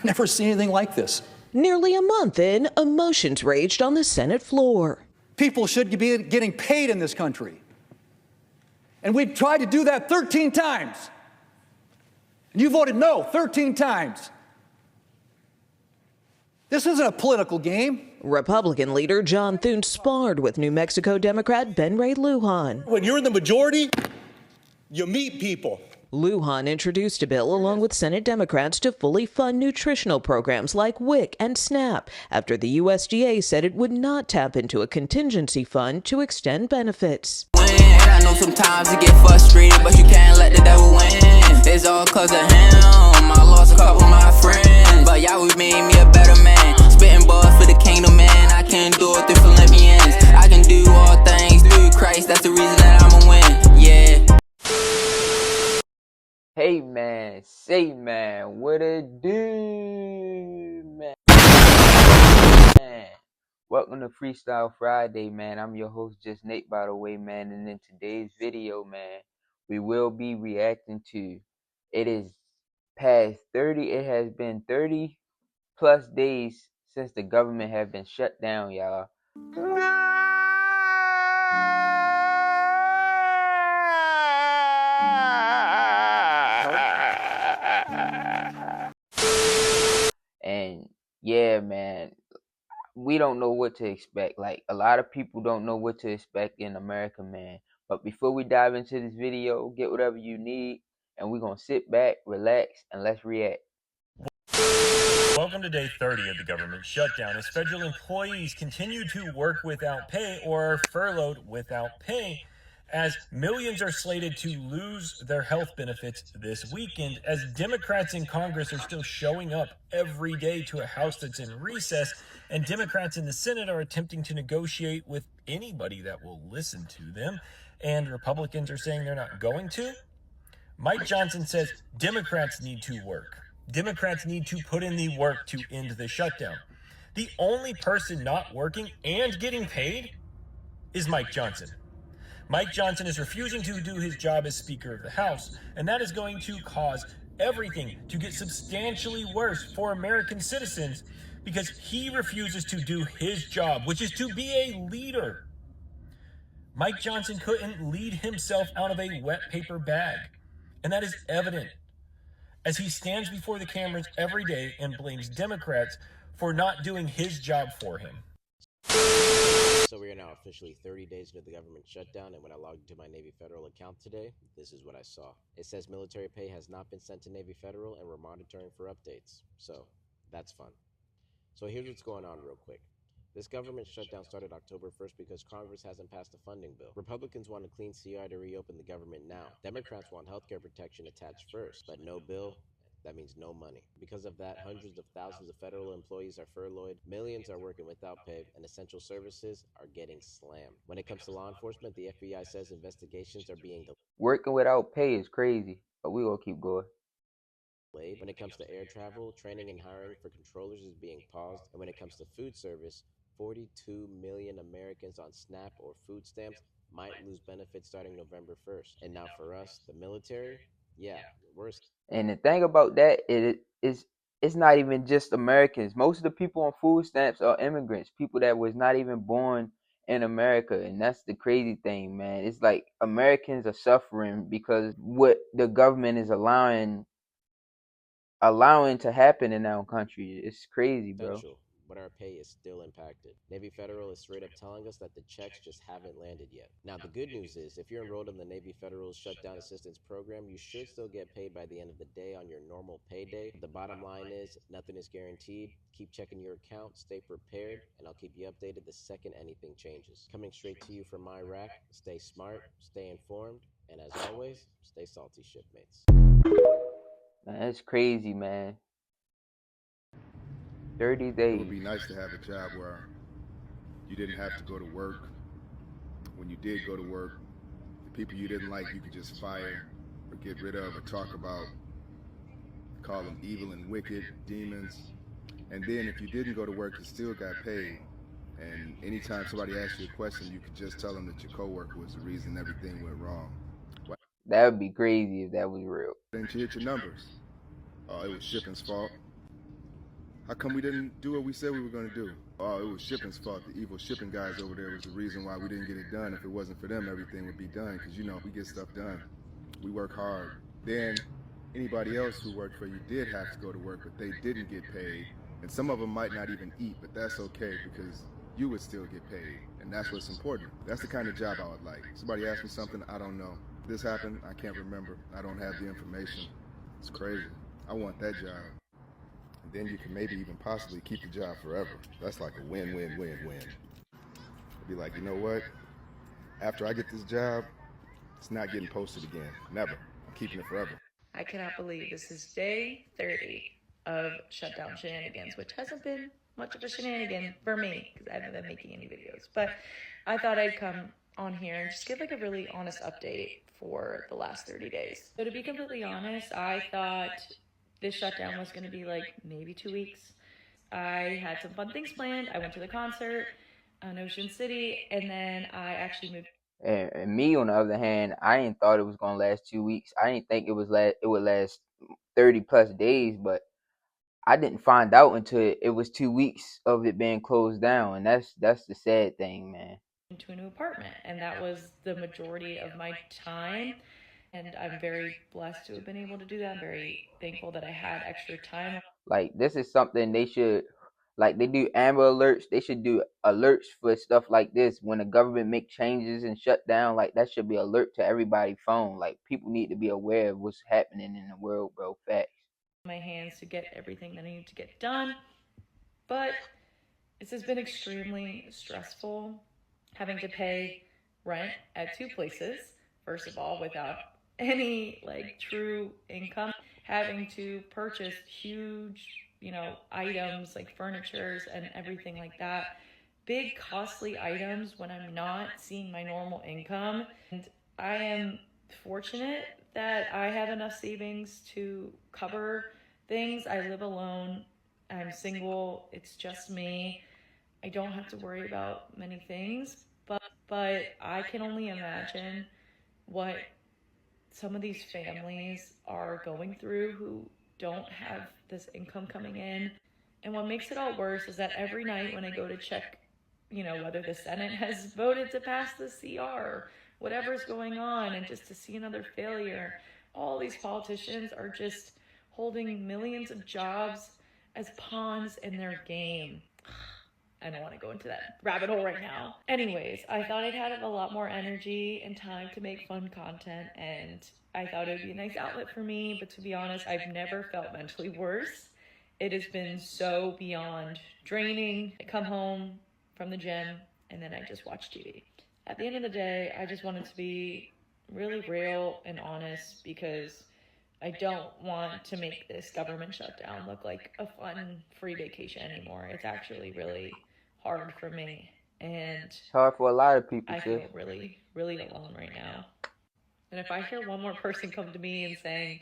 Never seen anything like this. Nearly a month in, emotions raged on the Senate floor. People should be getting paid in this country. And we've tried to do that 13 times. And you voted no 13 times. This isn't a political game. Republican leader John Thune sparred with New Mexico Democrat Ben Ray Lujan. When you're in the majority, you meet people. Lujan introduced a bill along with Senate Democrats to fully fund nutritional programs like WIC and SNAP after the USDA said it would not tap into a contingency fund to extend benefits. I know sometimes you get frustrated, but you can't let the devil win. It's all cause of him. I lost a couple of my friends, but Yahweh made me a better man. Spitting bars for the kingdom, man. I can do it through Philippians. I can do all things through Christ. That's the reason that I'ma win. Yeah. Hey man, say man, what it do, man? Welcome to Freestyle Friday, man. I'm your host, JustNatebtw, by the way, man. And in today's video, man, we will be reacting to, it is past 30, it has been 30 plus days since the government have been shut down, y'all. And yeah, man, we don't know what to expect. Like, a lot of people don't know what to expect in America, man. But before we dive into this video, get whatever you need, and we're gonna sit back, relax, and let's react. Welcome to day 30 of the government shutdown, as federal employees continue to work without pay or are furloughed without pay, as millions are slated to lose their health benefits this weekend, as Democrats in Congress are still showing up every day to a House that's in recess, and Democrats in the Senate are attempting to negotiate with anybody that will listen to them, and Republicans are saying they're not going to. Mike Johnson says Democrats need to work. Democrats need to put in the work to end the shutdown. The only person not working and getting paid is Mike Johnson. Mike Johnson is refusing to do his job as Speaker of the House, and that is going to cause everything to get substantially worse for American citizens because he refuses to do his job, which is to be a leader. Mike Johnson couldn't lead himself out of a wet paper bag, and that is evident as he stands before the cameras every day and blames Democrats for not doing his job for him. So we are now officially 30 days into the government shutdown, and when I logged into my Navy Federal account today, this is what I saw. It says military pay has not been sent to Navy Federal, and we're monitoring for updates. So that's fun. So here's what's going on real quick. This government shutdown started October 1st because Congress hasn't passed a funding bill. Republicans want a clean CR to reopen the government now. Democrats want healthcare protection attached first, but no bill. That means no money. Because of that, hundreds of thousands of federal employees are furloughed, millions are working without pay, and essential services are getting slammed. When it comes to law enforcement, the FBI says investigations are being delayed. Working without pay is crazy, but we gonna keep going. When it comes to air travel, training and hiring for controllers is being paused. And when it comes to food service, 42 million Americans on SNAP or food stamps might lose benefits starting November 1st. And now for us, the military, yeah, we're... And the thing about that it's not even just Americans. Most of the people on food stamps are immigrants, people that was not even born in America. And that's the crazy thing, man. It's like Americans are suffering because what the government is allowing to happen in our country. It's crazy, bro. But our pay is still impacted. Navy Federal is straight up telling us that the checks just haven't landed yet. Now, the good news is, if you're enrolled in the Navy Federal's Shutdown Assistance Program, you should still get paid by the end of the day on your normal payday. The bottom line is, nothing is guaranteed. Keep checking your account, stay prepared, and I'll keep you updated the second anything changes. Coming straight to you from my rack, stay smart, stay informed, and as always, stay salty, shipmates. Man, that's crazy, man. 30 days. It would be nice to have a job where you didn't have to go to work. When you did go to work, the people you didn't like, you could just fire or get rid of or talk about, call them evil and wicked, demons. And then if you didn't go to work, you still got paid. And anytime somebody asks you a question, you could just tell them that your coworker was the reason everything went wrong. That would be crazy if that was real. Didn't you hit your numbers? It was shipping's fault. How come we didn't do what we said we were going to do? Oh, it was shipping's fault. The evil shipping guys over there was the reason why we didn't get it done. If it wasn't for them, everything would be done because, you know, we get stuff done. We work hard. Then anybody else who worked for you did have to go to work, but they didn't get paid. And some of them might not even eat, but that's okay because you would still get paid. And that's what's important. That's the kind of job I would like. Somebody asked me something, I don't know. This happened, I can't remember. I don't have the information. It's crazy. I want that job. And then you can maybe even possibly keep the job forever. That's like a win-win-win-win. Be like, you know what? After I get this job, it's not getting posted again. Never. I'm keeping it forever. I cannot believe this is day 30 of Shutdown shenanigans, which hasn't been much of a shenanigan for me because I haven't been making any videos. But I thought I'd come on here and just give like a really honest update for the last 30 days. So to be completely honest, I thought this shutdown was going to be like maybe 2 weeks. I had some fun things planned. I went to the concert in Ocean City, and then I actually moved. And me, on the other hand, I didn't thought it was gonna last 2 weeks. I didn't think it would last 30 plus days, but I didn't find out until it was 2 weeks of it being closed down, and that's the sad thing, man. Into a new apartment, and that was the majority of my time. And I'm very blessed to have been able to do that. I'm very thankful that I had extra time. Like, this is something they should, like they do Amber Alerts, they should do alerts for stuff like this. When the government make changes and shut down, like that should be alert to everybody's phone. Like, people need to be aware of what's happening in the world, bro. Facts. My hands to get everything that I need to get done. But this has been extremely stressful, having to pay rent at 2 places, first of all, without any like true income, having to purchase huge, items like furnitures and everything like that, big costly items when I'm not seeing my normal income. And I am fortunate that I have enough savings to cover things. I live alone. I'm single. It's just me. I don't have to worry about many things, but I can only imagine what some of these families are going through who don't have this income coming in. And what makes it all worse is that every night when I go to check, whether the Senate has voted to pass the CR, whatever's going on, and just to see another failure, all these politicians are just holding millions of jobs as pawns in their game. I don't want to go into that rabbit hole right now. Anyways, I thought I'd have a lot more energy and time to make fun content, and I thought it would be a nice outlet for me, but to be honest, I've never felt mentally worse. It has been so beyond draining. I come home from the gym, and then I just watch TV. At the end of the day, I just wanted to be really real and honest because I don't want to make this government shutdown look like a fun, free vacation anymore. It's actually really hard for me, and It's hard for a lot of people, I sis. feel really, really alone right now. And if I hear one more person come to me and saying,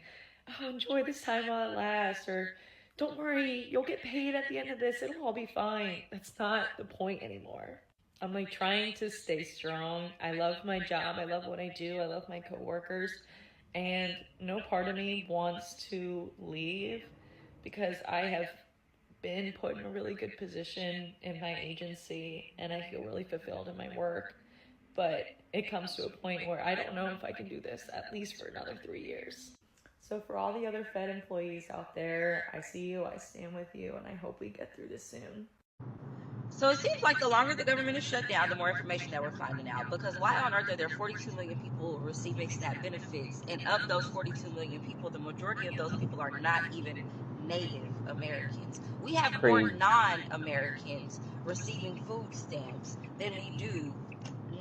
"Oh, enjoy this time while it lasts," or "Don't worry, you'll get paid at the end of this, it'll all be fine," that's not the point anymore. I'm like trying to stay strong. I love my job. I love what I do. I love my coworkers. And no part of me wants to leave because I have been put in a really good position in my agency and I feel really fulfilled in my work. But it comes to a point where I don't know if I can do this at least for another 3 years. So for all the other Fed employees out there, I see you, I stand with you, and I hope we get through this soon. So it seems like the longer the government is shut down, the more information that we're finding out. Because why on earth are there 42 million people receiving SNAP benefits? And of those 42 million people, the majority of those people are not even Native Americans. We have more non-Americans receiving food stamps than we do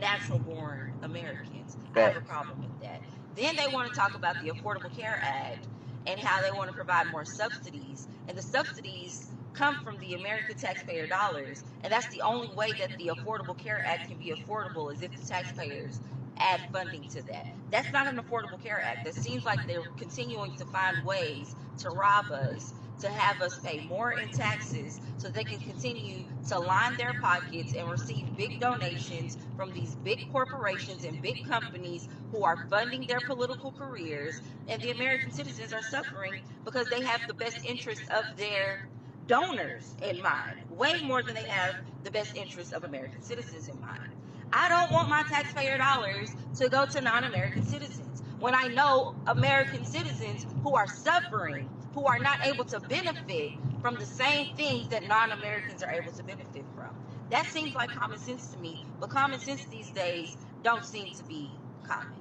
natural-born Americans. I have a problem with that. Then they want to talk about the Affordable Care Act and how they want to provide more subsidies. And the subsidies come from the American taxpayer dollars, and that's the only way that the Affordable Care Act can be affordable, is if the taxpayers add funding to that. That's not an Affordable Care Act. It seems like they're continuing to find ways to rob us, to have us pay more in taxes so they can continue to line their pockets and receive big donations from these big corporations and big companies who are funding their political careers, and the American citizens are suffering because they have the best interest of their donors in mind, way more than they have the best interests of American citizens in mind. I don't want my taxpayer dollars to go to non-American citizens when I know American citizens who are suffering, who are not able to benefit from the same things that non-Americans are able to benefit from. That seems like common sense to me, but common sense these days don't seem to be common.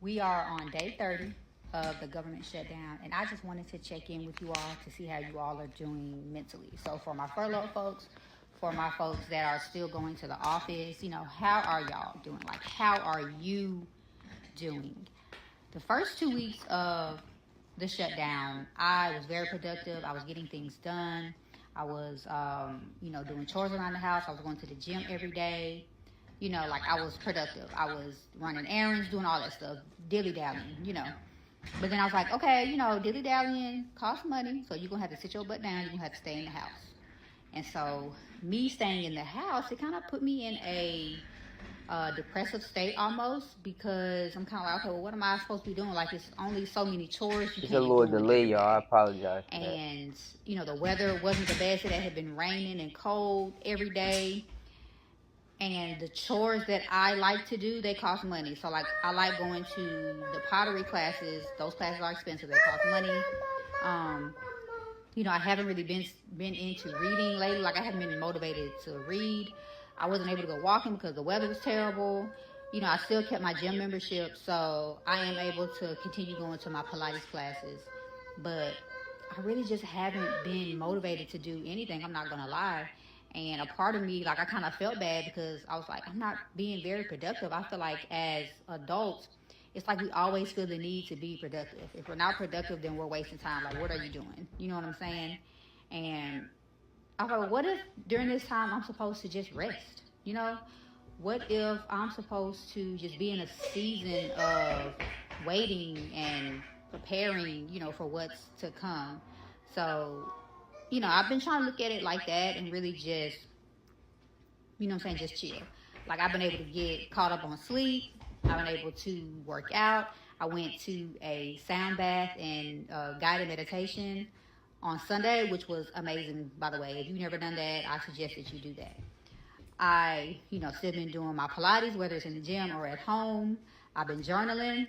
We are on day 30 of the government shutdown, and I just wanted to check in with you all to see how you all are doing mentally. So for my furloughed folks, for my folks that are still going to the office, you know, how are y'all doing? Like, how are you doing? The first 2 weeks of the shutdown, I was very productive. I was getting things done. I was, doing chores around the house. I was going to the gym every day. You know, like, I was productive. I was running errands, doing all that stuff, dilly-dallying, you know. But then I was like, okay, you know, dilly-dallying costs money, so you're going to have to sit your butt down. You're going to have to stay in the house. And so me staying in the house, it kind of put me in a depressive state almost, because I'm kind of like, okay, well, what am I supposed to be doing? Like, it's only so many chores you It's can't a little do delay, y'all. I apologize for that. And, you know, the weather wasn't the best. It had been raining and cold every day. And the chores that I like to do, they cost money. So, like, I like going to the pottery classes. Those classes are expensive. They cost money. I haven't really been into reading lately. Like, I haven't been motivated to read. I wasn't able to go walking because the weather was terrible. You know, I still kept my gym membership, so I am able to continue going to my Pilates classes. But I really just haven't been motivated to do anything. I'm not going to lie. And a part of me, like, I kind of felt bad because I was like, I'm not being very productive. I feel like as adults, it's like we always feel the need to be productive. If we're not productive, then we're wasting time. Like, what are you doing? You know what I'm saying? And I thought, what if during this time I'm supposed to just rest? You know, what if I'm supposed to just be in a season of waiting and preparing, you know, for what's to come? So, you know, I've been trying to look at it like that and really just, you know what I'm saying, just chill. Like, I've been able to get caught up on sleep. I've been able to work out. I went to a sound bath and guided meditation on Sunday, which was amazing, by the way. If you've never done that, I suggest that you do that. I, still been doing my Pilates, whether it's in the gym or at home. I've been journaling.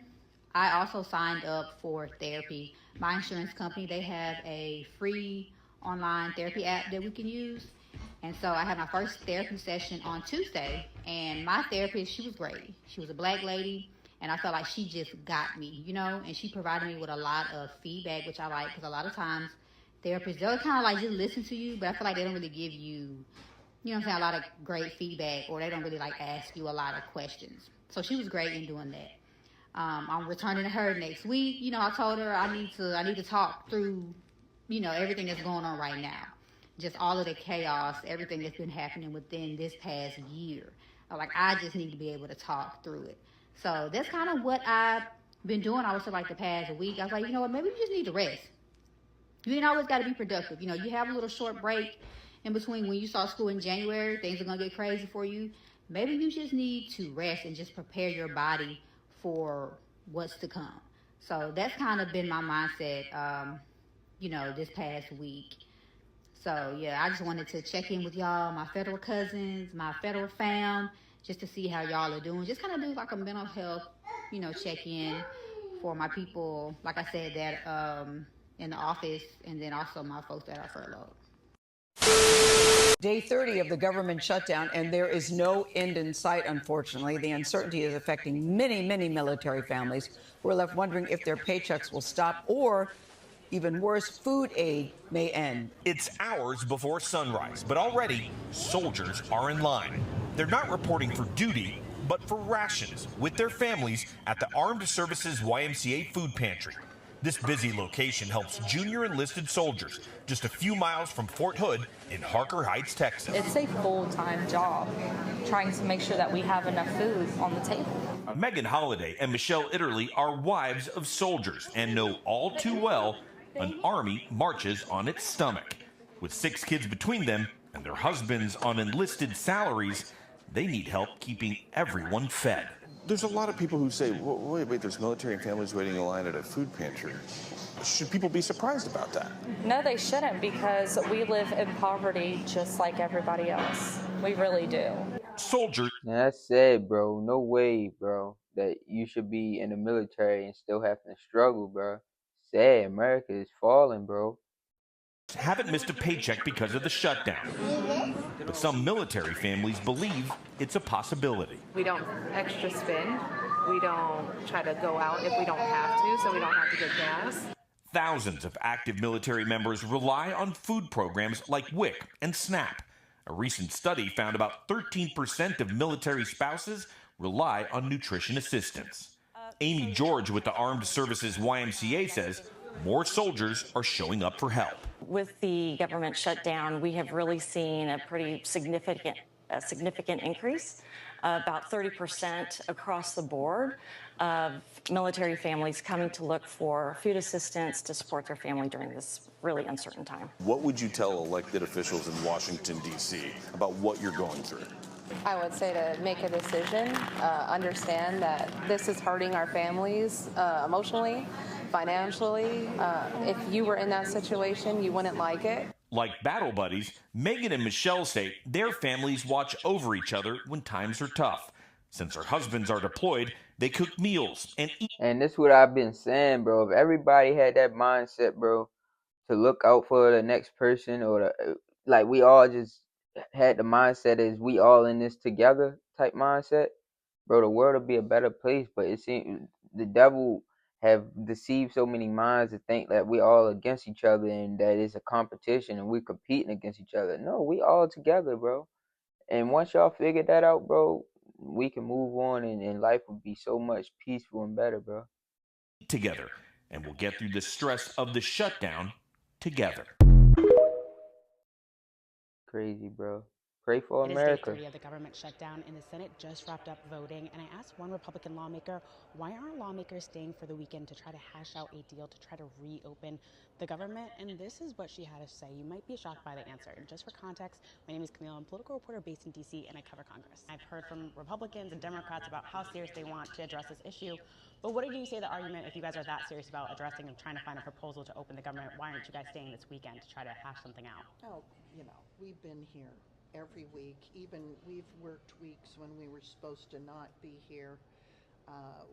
I also signed up for therapy. My insurance company, they have a free online therapy app that we can use. And so I had my first therapy session on Tuesday, and my therapist, she was great. She was a black lady, and I felt like she just got me, and she provided me with a lot of feedback, which I like, because a lot of times therapists, they'll kind of like just listen to you, but I feel like they don't really give you, a lot of great feedback, or they don't really like ask you a lot of questions. So she was great in doing that. I'm returning to her next week. I told her I need to talk through, everything that's going on right now. Just all of the chaos, everything that's been happening within this past year. Like, I just need to be able to talk through it. So that's kind of what I've been doing, I would say, like, the past week. I was like, you know what, maybe you just need to rest. You ain't always got to be productive. You have a little short break in between when you start school in January. Things are going to get crazy for you. Maybe you just need to rest and just prepare your body for what's to come. So that's kind of been my mindset, this past week. So, yeah, I just wanted to check in with y'all, my federal cousins, my federal fam, just to see how y'all are doing. Just kind of do like a mental health, check-in for my people, like I said, that in the office, and then also my folks that are furloughed. Day 30 of the government shutdown, and there is no end in sight, unfortunately. The uncertainty is affecting many, many military families who are left wondering if their paychecks will stop, or even worse, food aid may end. It's hours before sunrise, but already soldiers are in line. They're not reporting for duty, but for rations with their families at the Armed Services YMCA food pantry. This busy location helps junior enlisted soldiers just a few miles from Fort Hood in Harker Heights, Texas. It's a full-time job trying to make sure that we have enough food on the table. Megan Holliday and Michelle Italy are wives of soldiers and know all too well an army marches on its stomach. With 6 kids between them and their husbands on enlisted salaries, they need help keeping everyone fed. There's a lot of people who say, wait, there's military families waiting in line at a food pantry. Should people be surprised about that? No, they shouldn't, because we live in poverty just like everybody else. We really do. Soldiers. Now, that's sad, bro. No way, bro, that you should be in the military and still having to struggle, bro. Sad. America is falling, bro. Haven't missed a paycheck because of the shutdown. But some military families believe it's a possibility. We don't extra spend. We don't try to go out if we don't have to, so we don't have to get gas. Thousands of active military members rely on food programs like WIC and SNAP. A recent study found about 13% of military spouses rely on nutrition assistance. Amy George with the Armed Services YMCA says more soldiers are showing up for help. With the government shutdown, we have really seen a pretty significant increase, about 30% across the board of military families coming to look for food assistance to support their family during this really uncertain time. What would you tell elected officials in Washington, D.C. about what you're going through? I would say to make a decision, understand that this is hurting our families emotionally, financially. If you were in that situation, you wouldn't like it. Like battle buddies, Megan and Michelle say their families watch over each other when times are tough. Since their husbands are deployed, they cook meals and eat. And this is what I've been saying, bro. If everybody had that mindset, bro, to look out for the next person, or like we all just had the mindset as we all in this together type mindset, bro, the world would be a better place. But it seems the devil have deceived so many minds to think that we all against each other and that it's a competition and we're competing against each other. No, we all together, bro. And once y'all figure that out, bro, we can move on and life would be so much peaceful and better, bro. Together, and we'll get through the stress of the shutdown together. Crazy, bro. Pray for It America. is day 3 of the government shutdown, and the Senate just wrapped up voting. And I asked one Republican lawmaker, why aren't lawmakers staying for the weekend to try to hash out a deal to try to reopen the government? And this is what she had to say. You might be shocked by the answer. Just for context, my name is Camille. I'm a political reporter based in D.C., and I cover Congress. I've heard from Republicans and Democrats about how serious they want to address this issue. But what did you say the argument, if you guys are that serious about addressing and trying to find a proposal to open the government, why aren't you guys staying this weekend to try to hash something out? Oh, we've been here every week. Even we've worked weeks when we were supposed to not be here.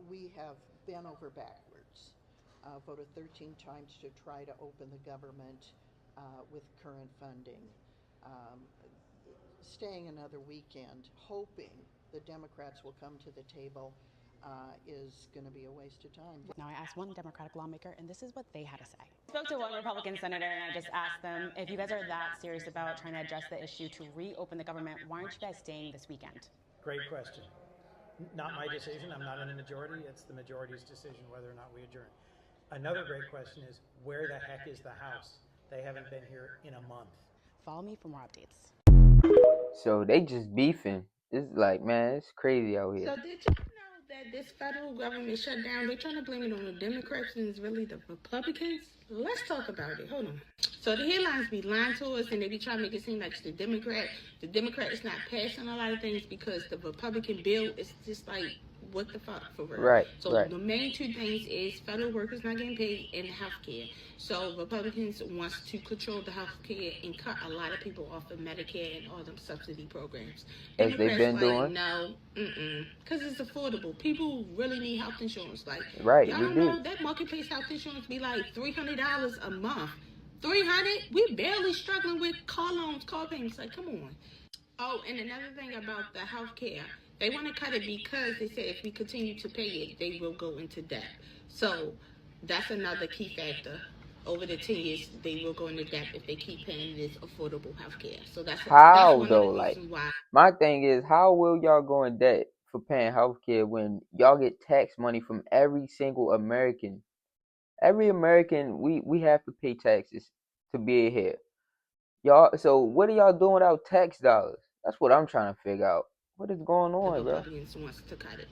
We have bent over backwards, voted 13 times to try to open the government with current funding. Staying another weekend, hoping the Democrats will come to the table, is going to be a waste of time. Now, I asked one Democratic lawmaker, and this is what they had to say. I spoke to one Republican senator, and I just asked them, if you guys are that serious about trying to address the issue to reopen the government, why aren't you guys staying this weekend? Great question. Not my decision. I'm not in the majority. It's the majority's decision whether or not we adjourn. Another great question is, where the heck is the House? They haven't been here in a month. Follow me for more updates. So they just beefing. It's like, man, it's crazy out here. So did you know that this federal government shutdown, they're trying to blame it on the Democrats and it's really the Republicans? Let's talk about it. Hold on. So the headlines be lying to us and they be trying to make it seem like it's the Democrat is not passing a lot of things because the Republican bill is just like, what the fuck, for real? Right, so right. The main two things is federal workers not getting paid and healthcare. So Republicans wants to control the healthcare and cut a lot of people off of Medicare and all them subsidy programs. As they've been doing? No, because it's affordable. People really need health insurance. Like, right, y'all we don't do. know that marketplace health insurance be like $300 a month. $300? We barely struggling with car loans, car payments. Like, come on. Oh, and another thing about the healthcare. They want to cut it because they said if we continue to pay it, they will go into debt. So that's another key factor. Over the 10 years, they will go into debt if they keep paying this affordable health care. So that's one though? of the Like, reasons why. my thing is, how will y'all go in debt for paying health care when y'all get tax money from every single American? Every American, we have to pay taxes to be here. Y'all, so what are y'all doing without tax dollars? That's what I'm trying to figure out. What is going on, bro? Republicans wants to cut it.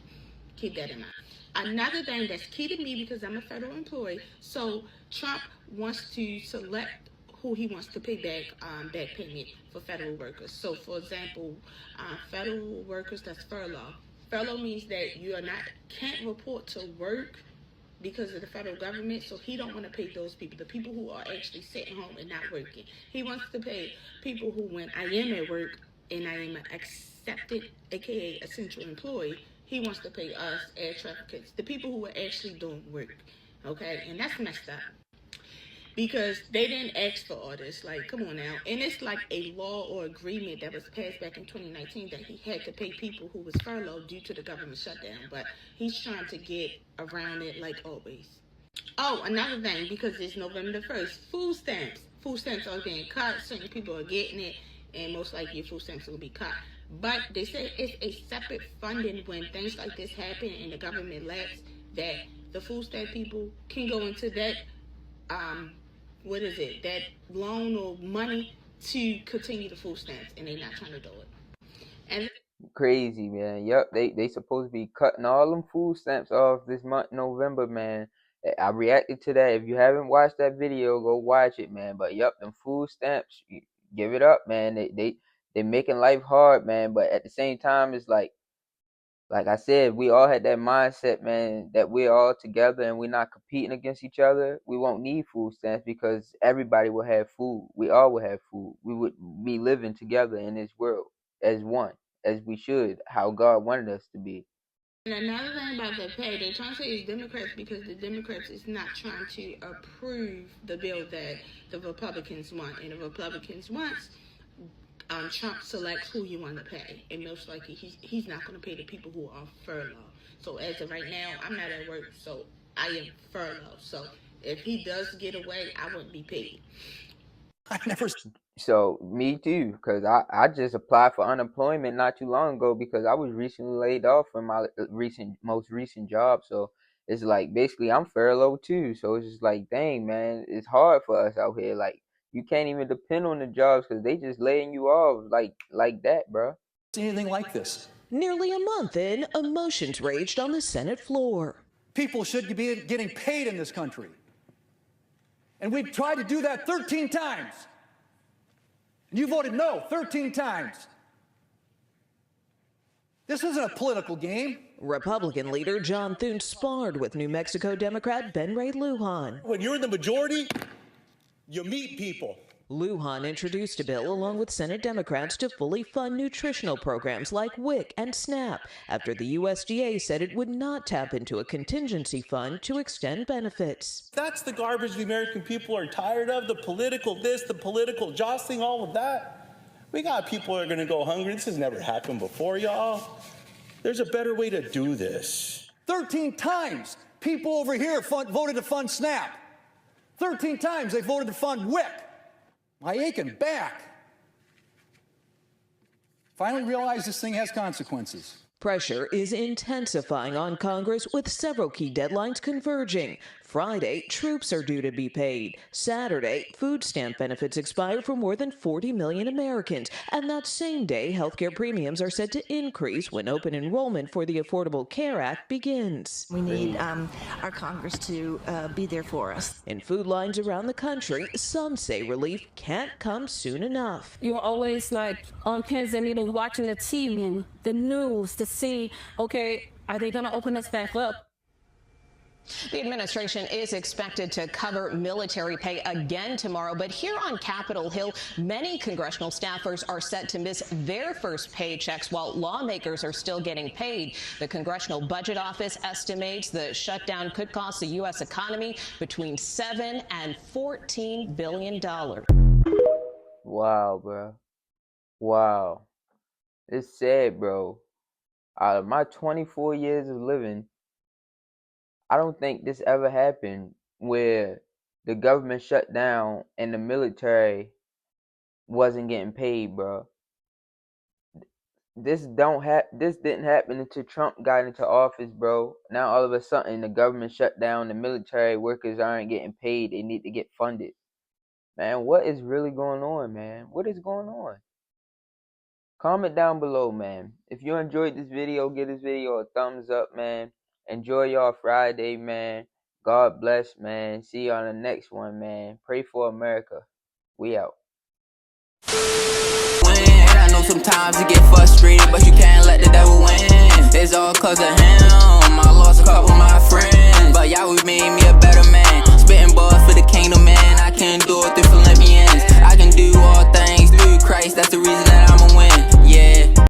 Keep that in mind. Another thing that's key to me because I'm a federal employee. So Trump wants to select who he wants to pay back payment for federal workers. So, for example, federal workers that's furlough. Furlough means that you can't report to work because of the federal government, so he don't want to pay those people, the people who are actually sitting home and not working. He wants to pay people who, when I am at work and I am an accepted, aka essential employee, he wants to pay us air traffickers, the people who are actually doing work. Okay, and that's messed up. Because they didn't ask for all this. Like, come on now. And it's like a law or agreement that was passed back in 2019 that he had to pay people who was furloughed due to the government shutdown. But he's trying to get around it like always. Oh, another thing, because it's November the 1st, food stamps. Food stamps are getting cut. Certain people are getting it. And most likely your food stamps will be cut. But they say it's a separate funding when things like this happen and the government lacks, that the food stamp people can go into that that loan or money to continue the food stamps, and they're not trying to do it. And Crazy, man. Yup, they supposed to be cutting all them food stamps off this month, November, man. I reacted to that. If you haven't watched that video, go watch it, man. But yup, them food stamps, give it up, man. They making life hard, man. But at the same time, it's like I said, we all had that mindset, man, that we're all together and we're not competing against each other. We won't need food stamps because everybody will have food. We all will have food. We would be living together in this world as one, as we should, how God wanted us to be. And another thing about the pay, they're trying to say it's Democrats because the Democrats is not trying to approve the bill that the Republicans want. And the Republicans want Trump selects who you want to pay, and most likely he's not going to pay the people who are furloughed. So as of right now, I'm not at work, so I am furloughed. So if he does get away, I wouldn't be paid. So me too, because I just applied for unemployment not too long ago because I was recently laid off from my most recent job. So it's like basically I'm furloughed too. So it's just like, dang, man, it's hard for us out here. Like, you can't even depend on the jobs because they just laying you off like that, bro. Anything like this. Nearly a month in, emotions raged on the Senate floor. People should be getting paid in this country. And we've tried to do that 13 times. And you voted no 13 times. This isn't a political game. Republican leader John Thune sparred with New Mexico Democrat Ben Ray Lujan. When you're in the majority, you meet people. Lujan introduced a bill along with Senate Democrats to fully fund nutritional programs like WIC and SNAP after the USDA said it would not tap into a contingency fund to extend benefits. That's the garbage the American people are tired of, the political this, the political jostling, all of that. We got people that are going to go hungry. This has never happened before, y'all. There's a better way to do this. 13 times people over here voted to fund SNAP. 13 times they voted to fund WIC. My aching back. Finally realized this thing has consequences. Pressure is intensifying on Congress with several key deadlines converging. Friday, troops are due to be paid. Saturday, food stamp benefits expire for more than 40 million Americans. And that same day, healthcare premiums are set to increase when open enrollment for the Affordable Care Act begins. We need our Congress to be there for us. In food lines around the country, some say relief can't come soon enough. You're always like on pins and needles watching the TV, the news to see, okay, are they going to open us back up? The administration is expected to cover military pay again tomorrow, but here on Capitol Hill, many congressional staffers are set to miss their first paychecks while lawmakers are still getting paid. The Congressional Budget Office estimates the shutdown could cost the U.S. economy between $7 and $14 billion. Wow, bro. Wow. It's sad, bro. Out of my 24 years of living, I don't think this ever happened where the government shut down and the military wasn't getting paid, bro. This didn't happen until Trump got into office, bro. Now all of a sudden the government shut down, the military workers aren't getting paid. They need to get funded. Man, what is really going on, man? What is going on? Comment down below, man. If you enjoyed this video, give this video a thumbs up, man. Enjoy y'all Friday, man. God bless, man. See you on the next one, man. Pray for America. We out. I know sometimes you get frustrated, but you can't let the devil win. It's all cause of him. I lost a couple of my friends. But Yahweh made me a better man. Spitting bars for the kingdom, man. I can do it through Philippians. I can do all things through Christ, that's the